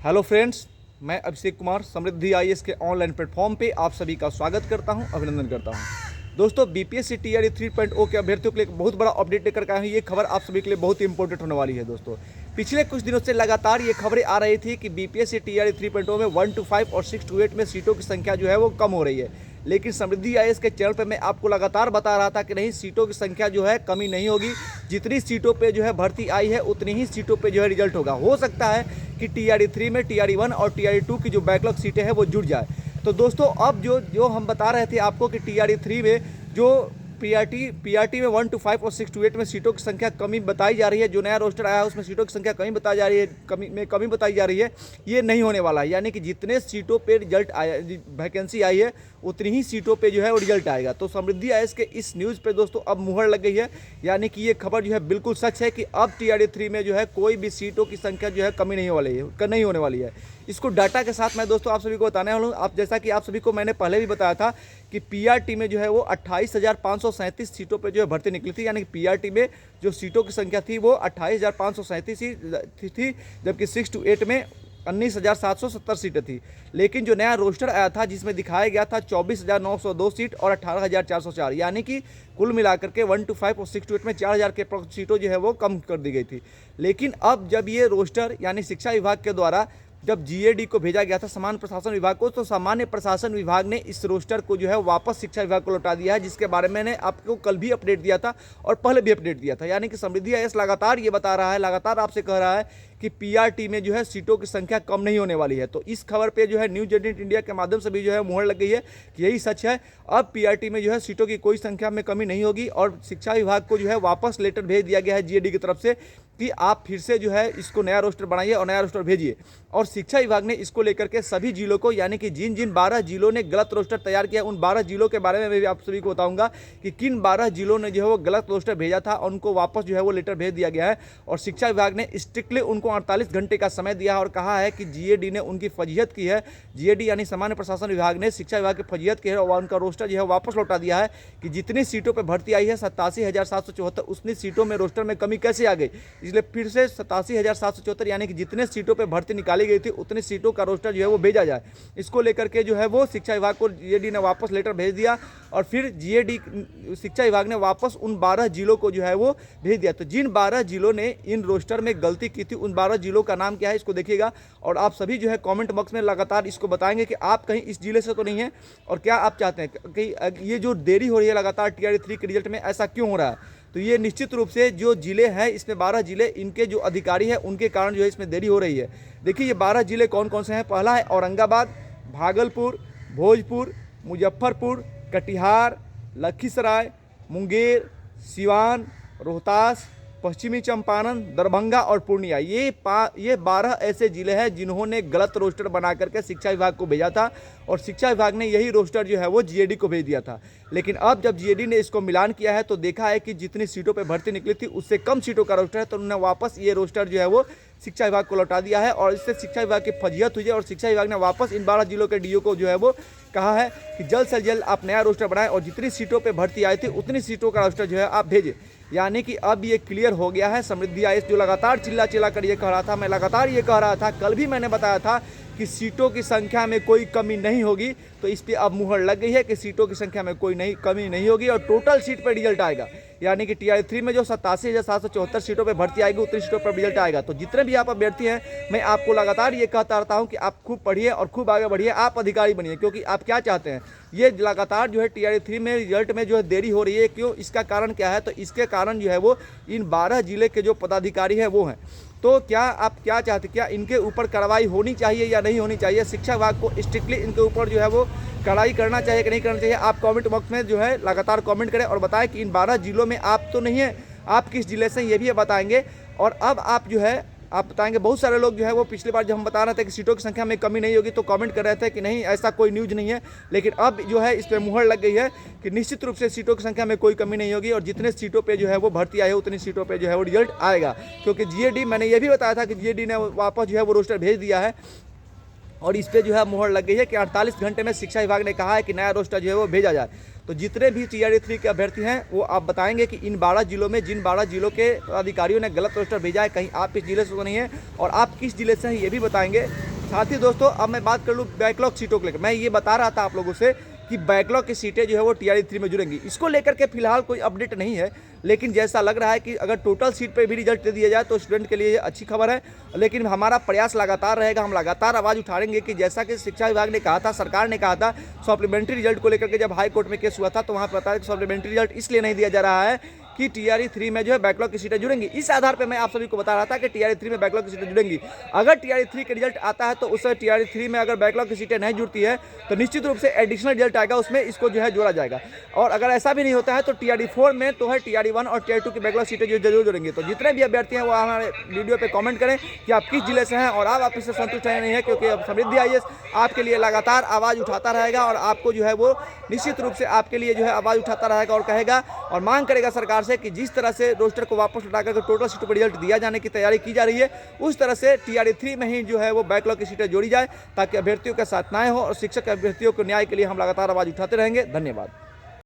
Hello friends, मैं अभिषेक कुमार समृद्धि IAS के online platform पे आप सभी का स्वागत करता हूं, अभिनंदन करता हूं। दोस्तों, बीपीएससी टीआरई 3.0 के अभ्यर्थियों के लिए एक बहुत बड़ा अपडेट लेकर के आए हैं। ये खबर आप सभी के लिए बहुत ही इंपॉर्टेंट होने वाली है। दोस्तों, पिछले कुछ दिनों से लगातार ये खबरें आ रही थी कि बीपीएससी टीआरई 3.0 में 1 to 5 और 6 to 8 में सीटों की संख्या जो है वो कम हो रही है। लेकिन समृद्धि आईएएस के चैनल पर मैं आपको लगातार बता रहा था कि नहीं, सीटों की संख्या जो है कमी नहीं होगी। जितनी सीटों पे जो है भर्ती आई है उतनी ही सीटों पे जो है रिजल्ट होगा। हो सकता है कि टीआरई 3 में टीआरई 1 और टीआरई 2 की जो बैकलॉग सीटें हैं वो जुड़ जाए। तो दोस्तों, अब जो हम बता रहे थे आपको कि टीआरई 3 में जो पीआरटी में 1 to 5 और 6 to 8 में सीटों की संख्या कमी बताई जा रही है, जो नया रोस्टर आया है उसमें सीटों की संख्या कमी बताई जा रही है, कमी बताई जा रही है, ये नहीं होने वाला है। यानी कि जितने सीटों पे रिजल्ट आया, वैकेंसी आई है, उतनी ही सीटों पे जो है वो रिजल्ट आएगा। तो समृद्धि आईएएस के इस न्यूज़ पे दोस्तों अब मुहर लग गई है। यानी कि ये खबर जो है बिल्कुल सच है कि अब टीआरई 3 में जो है कोई भी सीटों की संख्या जो है कमी नहीं होने वाली है। इसको डाटा के साथ मैं दोस्तों आप सभी को बताने वाला हूँ। आप जैसा कि आप सभी को मैंने पहले भी बताया था कि पीआरटी में जो है वो 28,537 सीटों पे जो है भर्ती निकली थी। यानी कि पीआरटी में जो सीटों की संख्या थी वो 28,537 थी, जबकि 6 to 8 में 19,770 सीटें थी। लेकिन जो नया रोस्टर आया था जिसमें दिखाया गया था 24,902 सीट और 18,404, यानी कि कुल मिलाकर के 1 to 5 और 6 to 8 में 4,000 के सीटों जो है वो कम कर दी गई थी। लेकिन अब जब ये रोस्टर यानी शिक्षा विभाग के द्वारा जब जीएडी को भेजा गया था सामान्य प्रशासन विभाग को, तो सामान्य प्रशासन विभाग ने इस रोस्टर को जो है वापस शिक्षा विभाग को लौटा दिया है, जिसके बारे में मैंने आपको कल भी अपडेट दिया था और पहले भी अपडेट दिया था। यानी कि समृद्धि आईएएस लगातार ये बता रहा है, लगातार आपसे कह रहा है कि पीआरटी में जो है सीटों की संख्या कम नहीं होने वाली है। तो इस खबर पे जो है न्यूज 18 इंडिया के माध्यम से भी जो है मुहर लग गई है कि यही सच है। अब पीआरटी में जो है सीटों की कोई संख्या में कमी नहीं होगी और शिक्षा विभाग को जो है वापस लेटर भेज दिया गया है जीएडी की तरफ से कि आप फिर से जो है इसको नया रोस्टर बनाइए और नया रोस्टर भेजिए। और शिक्षा विभाग ने इसको लेकर के सभी जिलों को, यानी कि जिन जिन 12 जिलों ने गलत रोस्टर तैयार किया, उन 12 जिलों के बारे में मैं भी आप सभी को बताऊंगा कि किन 12 जिलों ने जो है वो गलत रोस्टर भेजा था और उनको वापस जो है वो लेटर भेज दिया गया है। और शिक्षा विभाग ने स्ट्रिक्टली उनको 48 घंटे का समय दिया और कहा है कि जीएडी ने उनकी फजीहत की है। जीएडी यानी सामान्य प्रशासन विभाग ने शिक्षा विभाग की फजीहत की है और उनका रोस्टर जो है वापस लौटा दिया है कि जितनी सीटों पर भर्ती आई है 87,774, उतनी सीटों में रोस्टर में कमी कैसे आ गई। इसलिए फिर से 87,774 यानी कि जितने सीटों पर भर्ती निकाली गई थी उतनी सीटों का रोस्टर जो है वो भेजा जाए। इसको लेकर के जो है वो शिक्षा विभाग को जीएडी ने वापस लेटर भेज दिया और फिर जीएडी शिक्षा विभाग ने वापस उन 12 जिलों को जो है वो भेज दिया। तो जिन 12 जिलों ने इन रोस्टर में गलती की थी उन 12 जिलों का नाम क्या है इसको देखिएगा और आप सभी जो है कमेंट बॉक्स में लगातार इसको बताएंगे कि आप कहीं इस जिले से तो नहीं है और क्या आप चाहते हैं कि ये जो देरी हो रही है लगातार टीआरई 3 के रिजल्ट में, ऐसा क्यों हो रहा है। तो ये निश्चित रूप से जो जिले हैं, इसमें 12 जिले, इनके जो अधिकारी हैं उनके कारण जो है इसमें देरी हो रही है। देखिए ये 12 जिले कौन कौन से हैं। पहला है औरंगाबाद, भागलपुर, भोजपुर, मुजफ्फरपुर, कटिहार, लखीसराय, मुंगेर, सिवान, रोहतास, पश्चिमी चंपारण, दरभंगा और पूर्णिया। ये 12 ऐसे जिले हैं जिन्होंने गलत रोस्टर बना करके शिक्षा विभाग को भेजा था और शिक्षा विभाग ने यही रोस्टर जो है वो जीएडी को भेज दिया था। लेकिन अब जब जीएडी ने इसको मिलान किया है तो देखा है कि जितनी सीटों पे भर्ती निकली थी उससे कम सीटों का रोस्टर है, तो उन्होंने वापस ये रोस्टर जो है वो शिक्षा विभाग को लौटा दिया है और इससे शिक्षा विभाग की फजीहत हुई है। और शिक्षा विभाग ने वापस इन 12 जिलों के डीओ को जो है वो कहा है कि जल्द से जल्द आप नया रोस्टर बनाएं और जितनी सीटों पे भर्ती आई थी उतनी सीटों का रोस्टर जो है आप भेजें। यानी कि अब ये क्लियर हो गया है। समृद्धि आईएएस जो लगातार चिल्ला कर ये कह रहा था, मैं लगातार ये कह रहा था, कल भी मैंने बताया था कि सीटों की संख्या में कोई कमी नहीं होगी, तो इस पर अब मुहर लग गई है कि सीटों की संख्या में कोई कमी नहीं होगी और टोटल सीट पर रिजल्ट आएगा। यानी कि टीआरई 3 में जो 87,774 सीटों पर भर्ती आएगी उतनी सीटों पर रिजल्ट आएगा। तो जितने भी आप अभ्यर्थी हैं, मैं आपको लगातार ये कहता रहता हूँ कि आप खूब पढ़िए और खूब आगे बढ़िए, आप अधिकारी बनिए, क्योंकि आप क्या चाहते हैं। ये लगातार जो है टीआरई 3 में रिजल्ट में जो है देरी हो रही है, क्यों, इसका कारण क्या है। तो इसके कारण जो है वो इन 12 जिले के जो पदाधिकारी हैं वो हैं। तो क्या आप क्या चाहते, क्या इनके ऊपर कार्रवाई होनी चाहिए या नहीं होनी चाहिए। शिक्षा विभाग को स्ट्रिक्टली इनके ऊपर जो है वो कार्रवाई करना चाहिए कि नहीं करना चाहिए। आप कमेंट बॉक्स में जो है लगातार कमेंट करें और बताएं कि इन 12 जिलों में आप तो नहीं है, आप किस जिले से, ये भी बताएंगे। और अब आप जो है आप बताएंगे, बहुत सारे लोग जो है वो पिछली बार जब हम बता रहे थे कि सीटों की संख्या में कमी नहीं होगी तो कमेंट कर रहे थे कि नहीं, ऐसा कोई न्यूज़ नहीं है। लेकिन अब जो है इस पर मुहर लग गई है कि निश्चित रूप से सीटों की संख्या में कोई कमी नहीं होगी और जितने सीटों पे जो है वो भर्ती आई है उतनी सीटों पे जो है वो रिजल्ट आएगा। क्योंकि जीएडी, मैंने ये भी बताया था कि जीएडी ने वापस जो है वो रोस्टर भेज दिया है और इस पर जो है मुहर लग गई है कि 48 घंटे में शिक्षा विभाग ने कहा है कि नया रोस्टर जो है वो भेजा जाए। तो जितने भी टीआरई 3 के अभ्यर्थी हैं वो आप बताएंगे कि इन 12 जिलों में जिन 12 जिलों के अधिकारियों ने गलत रोस्टर भेजा है, कहीं आप इस जिले से तो नहीं है और आप किस जिले से हैं ये भी बताएंगे। साथ ही दोस्तों अब मैं बात कर लूँ बैकलॉग सीटों को लेकर। मैं ये बता रहा था आप लोगों से कि बैकलॉग की सीटें जो है वो टीआरई 3 में जुड़ेंगी। इसको लेकर के फिलहाल कोई अपडेट नहीं है, लेकिन जैसा लग रहा है कि अगर टोटल सीट पे भी रिजल्ट दे दिया जाए तो स्टूडेंट के लिए ये अच्छी खबर है। लेकिन हमारा प्रयास लगातार रहेगा, हम लगातार आवाज़ उठाएंगे कि जैसा कि शिक्षा विभाग ने कहा था, सरकार ने कहा था, सप्लीमेंट्री रिजल्ट को लेकर के जब हाई कोर्ट में केस हुआ था तो वहाँ बताया कि सप्लीमेंट्री रिजल्ट इसलिए नहीं दिया जा रहा है कि टीआरई 3 में जो है बैकलॉग की सीटें जुड़ेंगी। इस आधार पर मैं आप सभी को बता रहा था कि टीआरई 3 में बैकलॉग की सीटें जुड़ेंगी। अगर टीआरई 3 का रिजल्ट आता है तो उस टीआरई 3 में अगर बैकलॉग की सीटें नहीं जुड़ती है तो निश्चित रूप से एडिशनल रिजल्ट आएगा, उसमें इसको जो है जोड़ा जाएगा। और अगर ऐसा भी नहीं होता है तो टीआरई 4 में तो है टीआरई 1 और टीआरई 2 की बैकलॉग सीटें जो जरूर जुड़ेंगी। तो जितने भी अभ्यर्थी हैं वो हमारे वीडियो पे कमेंट करें कि आप किस जिले से हैं और आप इससे संतुष्ट हैं नहीं है, क्योंकि अब समृद्धि आईएएस आपके लिए लगातार आवाज़ उठाता रहेगा और आपको जो है वो निश्चित रूप से आपके लिए जो है आवाज़ उठाता रहेगा और कहेगा और मांग करेगा सरकार से कि जिस तरह से रोस्टर को वापस लौटा करके टोटल सीटों पर रिजल्ट दिया जाने की तैयारी की जा रही है, उस तरह से टीआरई 3 में ही जो है वो बैकलॉग की सीटें जोड़ी जाए ताकि अभ्यर्थियों के साथ न्याय हो और शिक्षक अभ्यर्थियों को न्याय के लिए हम लगातार आवाज़ उठाते रहेंगे। धन्यवाद।